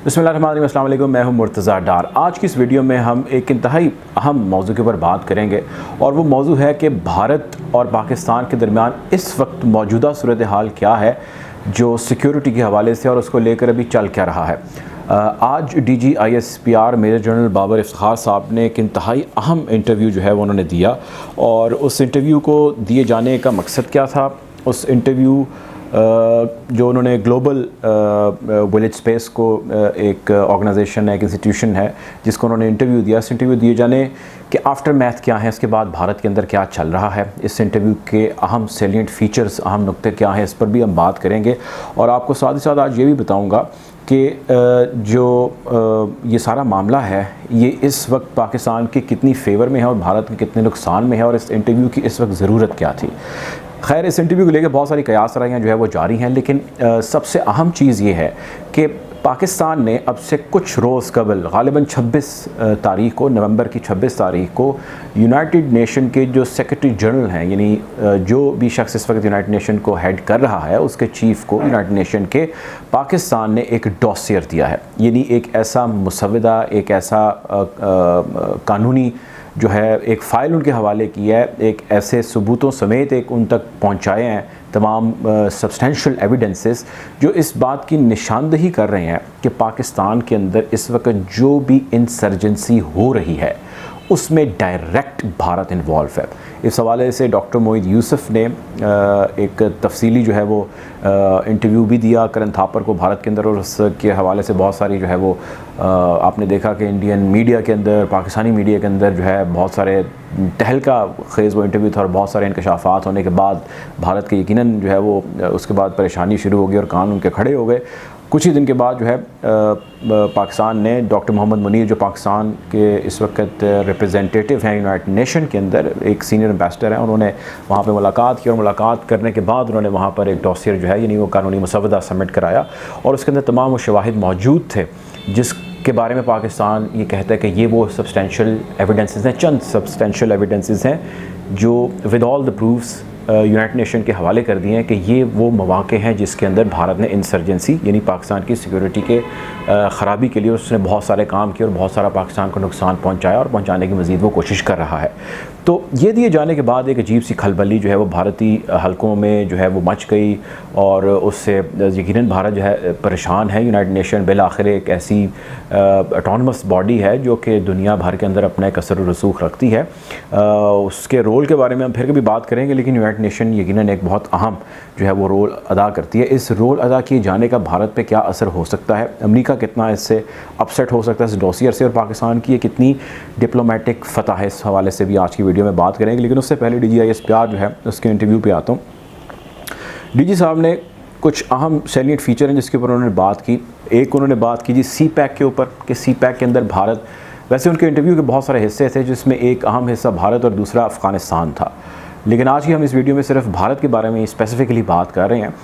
बिस्मिल्लाहिर्रहमानिर्रहीम, अस्सलाम वालेकुम। मैं हूं मुर्तज़ा डार। आज की इस वीडियो में हम एक इंतहाई अहम मौजू के ऊपर बात करेंगे और वो मौजू है कि भारत और पाकिस्तान के दरमियान इस वक्त मौजूदा सूरत हाल क्या है जो सिक्योरिटी के हवाले से और उसको लेकर अभी चल क्या रहा है। आज DGISPR major general Babar Iftikhar साहब ने एक इंतहाई अहम इंटरव्यू जो है वो उन्होंने दिया और उस इंटरव्यू को दिए जाने का मकसद क्या था। उस इंटरव्यू जो उन्होंने ग्लोबल विलेज स्पेस को एक ऑर्गेनाइजेशन है, एक इंस्टीट्यूशन है जिसको उन्होंने इंटरव्यू दिया। इस इंटरव्यू दिए जाने के आफ्टर मैथ क्या है, इसके बाद भारत के अंदर क्या चल रहा है, इस इंटरव्यू के अहम सैलिएंट फीचर्स, अहम नुक्ते क्या हैं, इस पर भी हम बात करेंगे। और आपको साथ ही साथ आज ये भी बताऊँगा कि जो ये सारा मामला है ये इस वक्त पाकिस्तान के कितनी फेवर में है और भारत के कितने नुकसान में है और इस इंटरव्यू की इस वक्त ज़रूरत क्या थी। खैर, इस इंटरव्यू को लेकर बहुत सारी कयासराइयाँ जो है वो जारी हैं, लेकिन सबसे अहम चीज़ ये है कि पाकिस्तान ने अब से कुछ रोज़ कबल ग़ालिबन 26 तारीख को, नवंबर की 26 तारीख को यूनाइटेड नेशन के जो सेक्रेटरी जनरल हैं, यानी जो भी शख्स इस वक्त यूनाइटेड नेशन को हेड कर रहा है, उसके चीफ़ को यूनाइटेड नेशन के पाकिस्तान ने एक डॉसियर दिया है। यानी एक ऐसा मुसव्वदा, एक ऐसा कानूनी जो है एक फ़ाइल उनके हवाले की है, एक ऐसे सबूतों समेत एक उन तक पहुंचाए हैं तमाम सब्सटेंशियल एविडेंसेस जो इस बात की निशानदही कर रहे हैं कि पाकिस्तान के अंदर इस वक्त जो भी इंसर्जेंसी हो रही है उसमें डायरेक्ट भारत इन्वॉल्व है। इस हवाले से डॉक्टर मोईद यूसुफ ने एक तफसीली जो है वो इंटरव्यू भी दिया करण थापर को भारत के अंदर, और उसके हवाले से बहुत सारी जो है वो आपने देखा कि इंडियन मीडिया के अंदर, पाकिस्तानी मीडिया के अंदर जो है बहुत सारे तहलका खेज़ वो इंटरव्यू था और बहुत सारे इंकशाफात होने के बाद भारत के यकीनन जो है वो उसके बाद परेशानी शुरू हो गई और कान उनके खड़े हो गए। कुछ ही दिन के बाद जो है पाकिस्तान ने डॉक्टर मोहम्मद मुनीर, जो पाकिस्तान के इस वक्त रिप्रेजेंटेटिव हैं यूनाइटेड नेशन के अंदर, एक सीनियर एम्बेसडर हैं, उन्होंने वहाँ पे मुलाकात की और मुलाकात करने के बाद उन्होंने वहाँ पर एक डॉसियर जो है यानी वो कानूनी मुसव्वदा सबमिट कराया और उसके अंदर तमाम वो शवाहिद मौजूद थे जिसके बारे में पाकिस्तान ये कहता है कि ये वो सब्सटेंशियल एविडेंसेस हैं, चंद सब्सटेंशियल एविडेंसेस हैं जो with all the proofs United nation के हवाले कर दिए हैं कि ये वो मौक़े हैं जिसके अंदर भारत ने इंसर्जेंसी यानी पाकिस्तान की सिक्योरिटी के ख़राबी के लिए उसने बहुत सारे काम किए और बहुत सारा पाकिस्तान को नुकसान पहुंचाया और पहुंचाने की मज़ीद वो कोशिश कर रहा है। तो ये दिए जाने के बाद एक अजीब सी खलबली जो है वो भारतीय हलकों में जो है वो मच गई और उससे यकीनन भारत जो है परेशान है। यूनाइटेड नेशन बिल आखिर एक ऐसी ऑटोनमस बॉडी है जो कि दुनिया भर के अंदर अपना एक असर और रसूख रखती है। उसके रोल के बारे में हम फिर कभी बात करेंगे, लेकिन यूनाइटेड नेशन यकीनन एक बहुत अहम जो है वो रोल अदा करती है। इस रोल अदा किए जाने का भारत पे क्या असर हो सकता है, अमेरिका कितना इससे अपसेट हो सकता है इस डॉसियर से, और पाकिस्तान की ये कितनी डिप्लोमेटिक फ़तह है, इस हवाले से भी आज की वीडियो में बात करेंगे। लेकिन उससे पहले DGISPR जो है उसके इंटरव्यू पे आता हूँ। DG साहब ने कुछ अहम सैलिएंट फ़ीचर हैं जिसके ऊपर उन्होंने बात की। एक उन्होंने बात की जी CPEC के ऊपर कि CPEC के अंदर भारत, वैसे उनके इंटरव्यू के बहुत सारे हिस्से थे जिसमें एक अहम हिस्सा भारत और दूसरा अफ़गानिस्तान था, लेकिन आज की हम इस वीडियो में सिर्फ भारत के बारे में स्पेसिफ़िकली बात कर रहे हैं।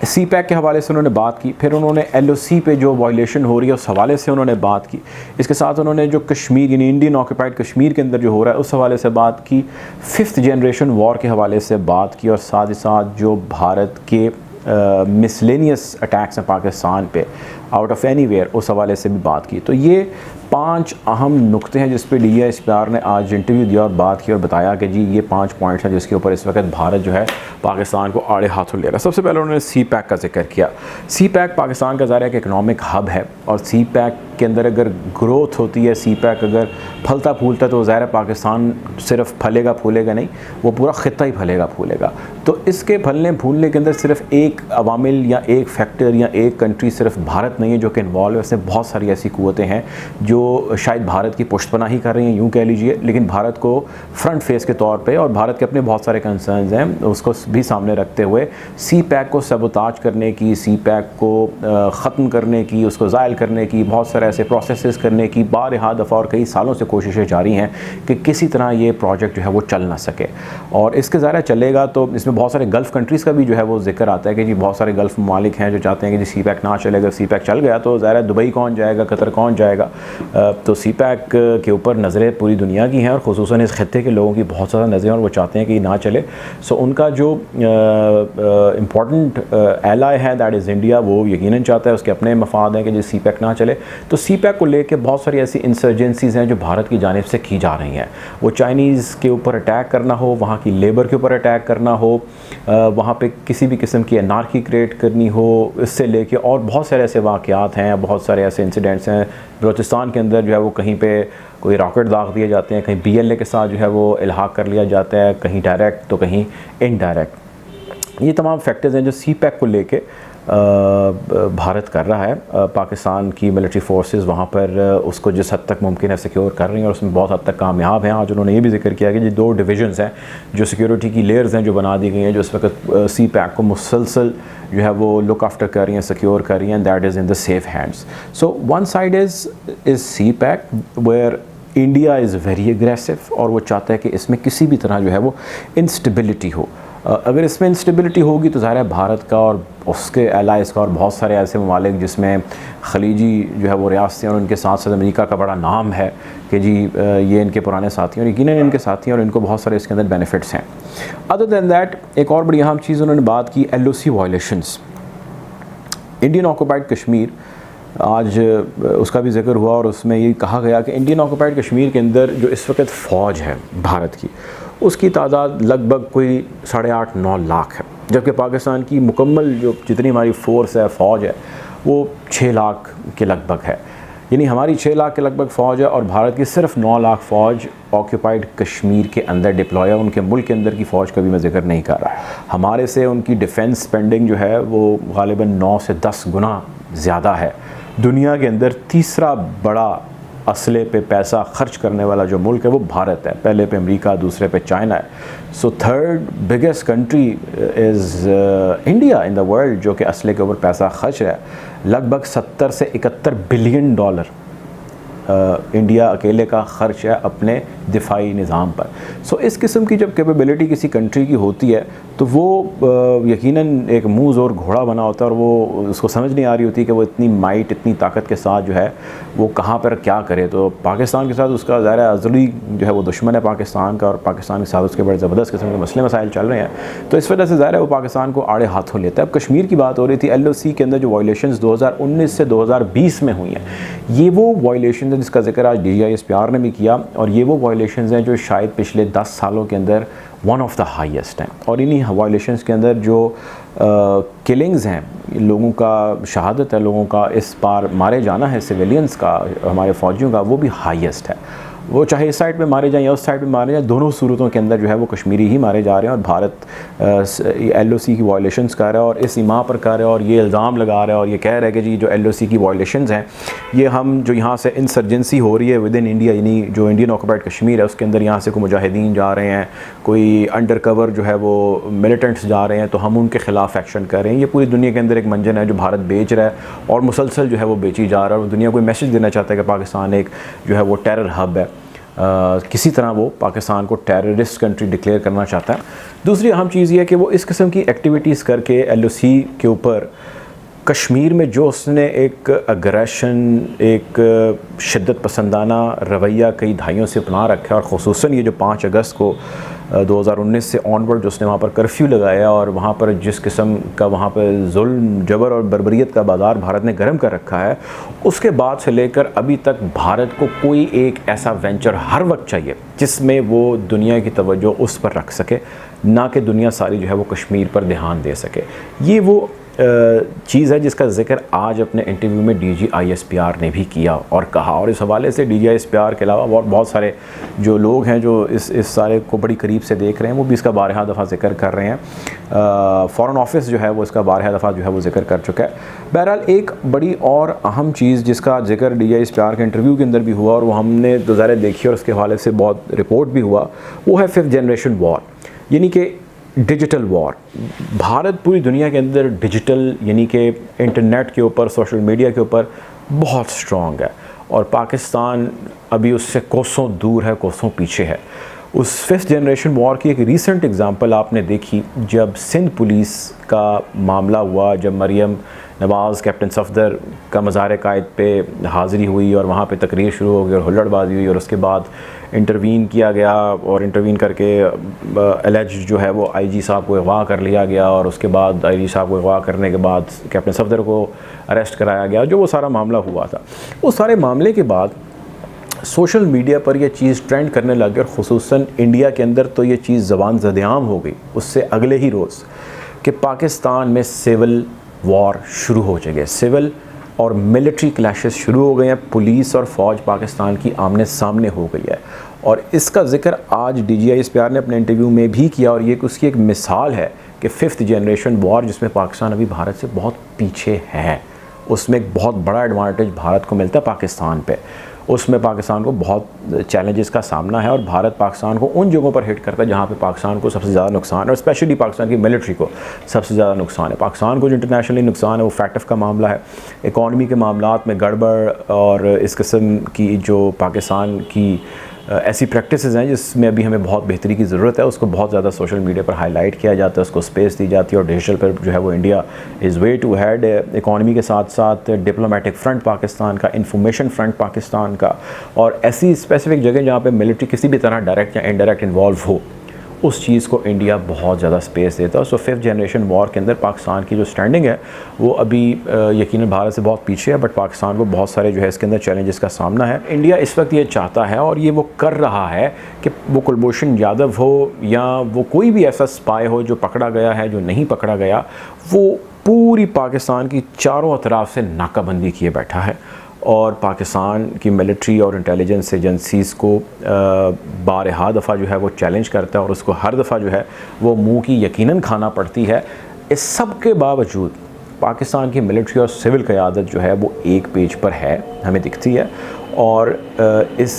CPEC के हवाले से उन्होंने बात की, फिर उन्होंने LOC पे जो वायलेशन हो रही है उस हवाले से उन्होंने बात की। इसके साथ उन्होंने जो कश्मीर यानी इंडियन ऑक्यूपाइड कश्मीर के अंदर जो हो रहा है उस हवाले से बात की, 5th जनरेशन वॉर के हवाले से बात की, और साथ ही साथ जो भारत के मिसलेनियस अटैक्स हैं पाकिस्तान पे आउट ऑफ एनीवेयर उस हवाले से भी बात की। तो ये 5 अहम नुक्ते हैं जिस पे DGISPR ने आज इंटरव्यू दिया और बात की और बताया कि जी ये 5 पॉइंट्स हैं जिसके ऊपर इस वक्त भारत जो है पाकिस्तान को आड़े हाथों ले रहा है। सबसे पहले उन्होंने CPEC का जिक्र किया। CPEC पाकिस्तान का ज़ाहिर एक इकनॉमिक हब है और CPEC के अंदर अगर ग्रोथ होती है, CPEC अगर फलता फूलता तो ज़ाहिर पाकिस्तान सिर्फ फलेगा फूलेगा नहीं, वो पूरा ख़ित्ता ही फलेगा फूलेगा। तो इसके फलने फूलने के अंदर सिर्फ एक अवामिल या एक फैक्टर या एक कंट्री सिर्फ भारत नहीं है जो कि इन्वॉल्व है, उसमें बहुत सारी ऐसी क़ुव्वतें हैं जो शायद भारत की पुष्टपनाही कर रही हैं, यूँ कह लीजिए, लेकिन भारत को फ्रंट फेस के तौर पे और भारत के अपने बहुत सारे कंसर्न्स हैं उसको भी सामने रखते हुए CPEC को सबोताज करने की, CPEC को ख़त्म करने की, उसको ज़ायल करने की, बहुत सारे ऐसे प्रोसेसेस करने की बारहा दफ़ा और कई सालों से कोशिशें जारी हैं कि किसी तरह ये प्रोजेक्ट जो है वो चल ना सके। और इसके ज़ाहिर चलेगा तो इसमें बहुत सारे गल्फ़ कंट्रीज़ का भी जो है वो जिक्र आता है कि जी बहुत सारे गल्फ़ ममालिक हैं जो चाहते हैं कि जी CPEC ना चले, अगर CPEC चल गया तो ज़ाहिर है दुबई कौन जाएगा, कतर कौन जाएगा। तो सी पैक के ऊपर नज़रें पूरी दुनिया की हैं और ख़ुसूसन इस खत्ते के लोगों की बहुत ज़्यादा नज़रें, और वो चाहते हैं कि ना चले। सो उनका जो इम्पॉर्टेंट एलाय है दैट इज़ इंडिया, वो यकीनन चाहता है, उसके अपने मफाद हैं कि जो सी पैक ना चले। तो सी पैक को लेकर बहुत सारी ऐसी इंसर्जेंसीज़ हैं जो भारत की जानिब से की जा रही हैं। वो चाइनीज़ के ऊपर अटैक करना हो, वहाँ की लेबर के ऊपर अटैक करना हो, वहाँ पे किसी भी किस्म की अनार्की क्रिएट करनी हो, इससे लेके और बहुत सारे ऐसे वाक़यात हैं, बहुत सारे ऐसे इंसिडेंट्स हैं। बलूचिस्तान के अंदर जो है वो कहीं पे कोई रॉकेट दाग दिए जाते हैं, कहीं BLA के साथ जो है वो इल्हाक कर लिया जाता है, कहीं डायरेक्ट तो कहीं इनडायरेक्ट। ये तमाम फैक्टर्स हैं जो सी पैक को लेके भारत कर रहा है। पाकिस्तान की मिलिट्री फोर्सेस वहाँ पर उसको जिस हद तक मुमकिन है सिक्योर कर रही हैं और उसमें बहुत हद तक कामयाब हैं। आज उन्होंने ये भी जिक्र किया कि जो 2 डिविजन्स हैं जो सिक्योरिटी की लेयर्स हैं जो बना दी गई हैं, जो इस वक्त सी पैक को मुसलसल जो है वो लुक आफ्टर कर रही हैं, सिक्योर कर रही हैं, that is in the safe hands. So one side is CPEC where India is very aggressive और वो चाहता है कि इसमें किसी भी तरह जो है वो इंस्टेबिलिटी हो। अगर इसमें इंस्टेबिलिटी होगी तो ज़ाहिर है भारत का और उसके एलाइज़ का और बहुत सारे ऐसे ममालिक जिसमें खलीजी जो है वो रियासतें और उनके साथ साथ अमेरिका का बड़ा नाम है कि जी ये इनके पुराने साथी हैं और यकीनन इनके साथी हैं और इनको बहुत सारे इसके अंदर बेनिफिट्स हैं। अदर दैन दैट एक और बड़ी अहम चीज़ उन्होंने बात की LOC violations. Indian occupied Kashmir, आज उसका भी जिक्र हुआ और उसमें ये कहा गया कि इंडियन ऑक्युपाइड कश्मीर के अंदर जो इस वक्त फ़ौज है भारत की, उसकी तादाद लगभग कोई 8.5-9 लाख है, जबकि पाकिस्तान की मुकम्मल जो जितनी हमारी फ़ोर्स है, फ़ौज है, वो 6 लाख के लगभग है। यानी हमारी 6 लाख के लगभग फ़ौज है और भारत की सिर्फ 9 लाख फ़ौज ऑक्युपाइड कश्मीर के अंदर डिप्लॉय है। उनके मुल्क के अंदर की फ़ौज का भी मैं जिक्र नहीं कर रहा। हमारे से उनकी डिफेंस स्पेंडिंग जो है वो गालिबन 9 से 10 गुना ज़्यादा है। दुनिया के अंदर तीसरा बड़ा असले पे पैसा खर्च करने वाला जो मुल्क है वो भारत है, पहले पे अमेरिका, दूसरे पे चाइना है। So third biggest country is India in the world जो कि असले के ऊपर पैसा खर्च रहा है। लगभग 70 से 71 बिलियन डॉलर इंडिया अकेले का ख़र्च है अपने दिफाई निज़ाम पर। सो इस किस्म की जब कैपेबिलिटी किसी कंट्री की होती है तो वो यकीनन एक मुँह ज़ोर घोड़ा बना होता है और वो उसको समझ नहीं आ रही होती कि वो इतनी माइट, इतनी ताकत के साथ जो है वो कहाँ पर क्या करे। तो पाकिस्तान के साथ उसका ज़ाहिर अज़ली जो है वो दुश्मन है पाकिस्तान का और पाकिस्तान के साथ उसके बड़े ज़बरदस्त किस्म के मसले मसाइल चल रहे हैं। तो इस वजह से ज़ाहिर है वो पाकिस्तान को आड़े हाथों लेता है। अब कश्मीर की बात हो रही थी, LOC के अंदर जो वायलेशंस 2019 से 2020 में हुई हैं, ये वो वायलेशन है जिसका जिक्र आज DGISPR ने भी किया और ये वो वायलेशंस हैं जो शायद पिछले 10 सालों के अंदर वन ऑफ द हाईएस्ट हैं। और इन्हीं वायलेशंस के अंदर जो किलिंग्स हैं, लोगों का शहादत है, लोगों का इस पार मारे जाना है, सिविलियंस का, हमारे फ़ौजियों का, वो भी हाईएस्ट है। वो चाहे इस साइड पे मारे जाएं या उस साइड पे मारे जाएं, दोनों सूरतों के अंदर जो है वो कश्मीरी ही मारे जा रहे हैं। और भारत LOC की वायलेशंस कर रहा है और इस इमा पर कर रहा है और ये इल्ज़ाम लगा रहा है और ये कह रहा है कि जी जो LOC की वायलेशंस हैं ये हम जो यहाँ से इंसर्जेंसी हो रही है विद इन इंडिया, यानी जो इंडियन ऑक्युपाइड कश्मीर है उसके अंदर यहाँ से कोई मुजाहिदीन जा रहे हैं, कोई अंडर कवर जो है वो मिलिटेंट्स जा रहे हैं, तो हम उनके ख़िलाफ़ एक्शन कर रहे हैं। ये पूरी दुनिया के अंदर एक मंजन है जो भारत बेच रहा है और मुसलसल जो है वो बेची जा रहा है और दुनिया को मैसेज देना चाहता है कि पाकिस्तान एक जो है वो टेरर हब है। किसी तरह वो पाकिस्तान को टेररिस्ट कंट्री डिक्लेयर करना चाहता है। दूसरी अहम चीज़ ये है कि वो इस किस्म की एक्टिविटीज़ करके LOC के ऊपर कश्मीर में जो उसने एक अग्रेशन, एक शिद्दत पसंदाना रवैया कई दहाइयों से अपना रखा है और ख़ुसूसन ये जो 5 अगस्त को 2019 से ऑनवर्ड जो उसने वहाँ पर कर्फ्यू लगाया और वहाँ पर जिस किस्म का वहाँ पर जुल्म, जबर और बर्बरियत का बाज़ार भारत ने गर्म कर रखा है, उसके बाद से लेकर अभी तक भारत को कोई एक ऐसा वेंचर हर वक्त चाहिए जिसमें वो दुनिया की तवज्जो उस पर रख सके, ना कि दुनिया सारी जो है वो कश्मीर पर ध्यान दे सके। ये वो चीज़ है जिसका जिक्र आज अपने इंटरव्यू में DGISPR ने भी किया और कहा। और इस हवाले से DGISPR के अलावा और बहुत सारे जो लोग हैं जो इस सारे को बड़ी करीब से देख रहे हैं वो भी इसका 12 दफ़ा जिक्र कर रहे हैं। फ़ॉरेन ऑफिस जो है वो इसका 12 दफ़ा जो है वो जिक्र कर चुका है। बहरहाल एक बड़ी और अहम चीज़ जिसका जिक्र DGISPR के इंटरव्यू के अंदर भी हुआ और वो हमने दोबारा देखी और उसके हवाले से बहुत रिपोर्ट भी हुआ, वो है 5th जनरेशन वॉर, यानी कि डिजिटल वॉर। भारत पूरी दुनिया के अंदर डिजिटल यानी कि इंटरनेट के ऊपर, सोशल मीडिया के ऊपर बहुत स्ट्रॉन्ग है और पाकिस्तान अभी उससे कोसों दूर है, कोसों पीछे है। उस 5th जनरेशन वॉर की एक रीसेंट एग्ज़ाम्पल आपने देखी जब सिंध पुलिस का मामला हुआ, जब मरियम नवाज़ कैप्टन सफदर का मज़ार कायद पे हाज़िरी हुई और वहाँ पे तकरीर शुरू हो गई और हुल्लड़बाजी हुई और उसके बाद इंटरवीन किया गया और इंटरवीन करके एलेज जो है वो आईजी साहब को अगवा कर लिया गया और उसके बाद आईजी साहब को अगवा करने के बाद कैप्टन सफदर को अरेस्ट कराया गया, जो वो सारा मामला हुआ था। उस सारे मामले के बाद सोशल मीडिया पर यह चीज़ ट्रेंड करने लग गई और ख़ुसूसन इंडिया के अंदर तो ये चीज़ ज़बान ज़देआम हो गई उससे अगले ही रोज़ कि पाकिस्तान में सिविल वॉर शुरू हो गए, सिविल और मिलिट्री क्लैशेस शुरू हो गए हैं, पुलिस और फ़ौज पाकिस्तान की आमने सामने हो गई है। और इसका ज़िक्र आज DGI इस्पियार ने अपने इंटरव्यू में भी किया और ये उसकी एक मिसाल है कि 5th जनरेशन वॉर जिसमें पाकिस्तान अभी भारत से बहुत पीछे है, उसमें एक बहुत बड़ा एडवांटेज भारत को मिलता है पाकिस्तान पे। उसमें पाकिस्तान को बहुत चैलेंजेस का सामना है और भारत पाकिस्तान को उन जगहों पर हिट करता है जहाँ पे पाकिस्तान को सबसे ज़्यादा नुकसान है और स्पेशली पाकिस्तान की मिलिट्री को सबसे ज़्यादा नुकसान है। पाकिस्तान को जो इंटरनेशनली नुकसान है वो फैक्टफ का मामला है, इकॉनमी के मामलात में गड़बड़ और इस किस्म की जो पाकिस्तान की ऐसी प्रैक्टिसेस हैं जिसमें अभी हमें बहुत बेहतरी की ज़रूरत है, उसको बहुत ज़्यादा सोशल मीडिया पर हाईलाइट किया जाता है, उसको स्पेस दी जाती है और डिजिटल पर जो है वो India is way to head. Economy के साथ साथ डिप्लोमेटिक फ्रंट पाकिस्तान का, इंफॉर्मेशन फ्रंट पाकिस्तान का और ऐसी स्पेसिफिक जगह जहाँ पे मिलिट्री किसी भी तरह डायरेक्ट या इनडायरेक्ट इन्वॉल्व हो, उस चीज़ को इंडिया बहुत ज़्यादा स्पेस देता है। सो 5th जनरेशन वॉर के अंदर पाकिस्तान की जो स्टैंडिंग है वो अभी यकीनन भारत से बहुत पीछे है, बट पाकिस्तान को बहुत सारे जो है इसके अंदर चैलेंजेस का सामना है। इंडिया इस वक्त ये चाहता है और ये वो कर रहा है कि वो कुलभूषण यादव हो या वो कोई भी ऐसा स्पाई हो जो पकड़ा गया है, जो नहीं पकड़ा गया, वो पूरी पाकिस्तान की चारों तरफ से नाकाबंदी किए बैठा है और पाकिस्तान की मिलिट्री और इंटेलिजेंस एजेंसीज़ को बारहा दफ़ा जो है वो चैलेंज करता है और उसको हर दफ़ा जो है वो मुंह की यकीनन खाना पड़ती है। इस सब के बावजूद पाकिस्तान की मिलिट्री और सिविल क़यादत जो है वो एक पेज पर है, हमें दिखती है और इस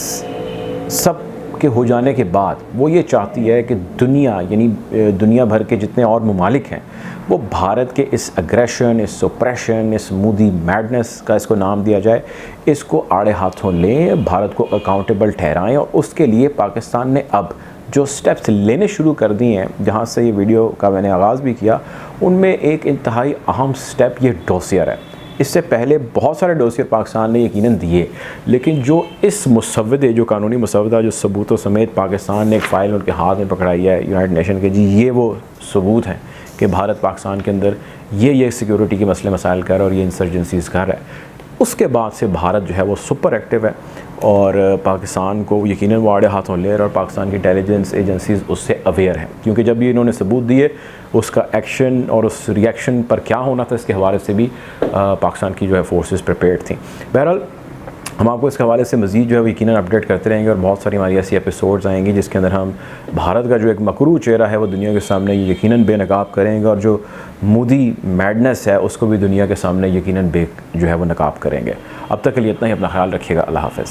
सब के हो जाने के बाद वो ये चाहती है कि दुनिया यानी दुनिया भर के जितने और ममालिक हैं वो भारत के इस अग्रेशन, इस सुप्रेशन, इस मोदी मैडनेस का इसको नाम दिया जाए, इसको आड़े हाथों लें, भारत को अकाउंटेबल ठहराएं और उसके लिए पाकिस्तान ने अब जो स्टेप्स लेने शुरू कर दिए हैं, जहाँ से ये वीडियो का मैंने आगाज़ भी किया, उनमें एक इंतहाई अहम स्टेप ये डोसियर है। इससे पहले बहुत सारे डोसियर पाकिस्तान ने यकीनन दिए, लेकिन जो इस मुसव्वदे, जो कानूनी मुसव्वदा, जो सबूतों समेत पाकिस्तान ने एक फ़ाइल उनके हाथ में पकड़ाई है यूनाइटेड नेशन के, जी ये वो सबूत हैं कि भारत पाकिस्तान के अंदर ये सिक्योरिटी के मसले मसाइल कर और ये इंसर्जेंसीज़ कर है। उसके बाद से भारत जो है वो सुपर एक्टिव है और पाकिस्तान को यकीनन वो आड़े हाथों ले और पाकिस्तान की इंटेलिजेंस एजेंसीज़ उससे अवेयर हैं, क्योंकि जब ये इन्होंने सबूत दिए उसका एक्शन और उस रिएक्शन पर क्या होना था इसके हवाले से भी पाकिस्तान की जो है फोर्सेस प्रिपेयर्ड थी। बहरहाल हम आपको इस हवाले से मज़ीद जो है यकीनन अपडेट करते रहेंगे और बहुत सारी हमारी ऐसी एपिसोड्स आएंगी जिसके अंदर हम भारत का जो एक मकरू चेहरा है वो दुनिया के सामने यकीनन बेनकाब करेंगे और जो मोदी मैडनेस है उसको भी दुनिया के सामने यकीनन जो है वो नकाब करेंगे। अब तक के लिए इतना ही, अपना ख्याल रखिएगा। अल्लाह हाफ़िज़।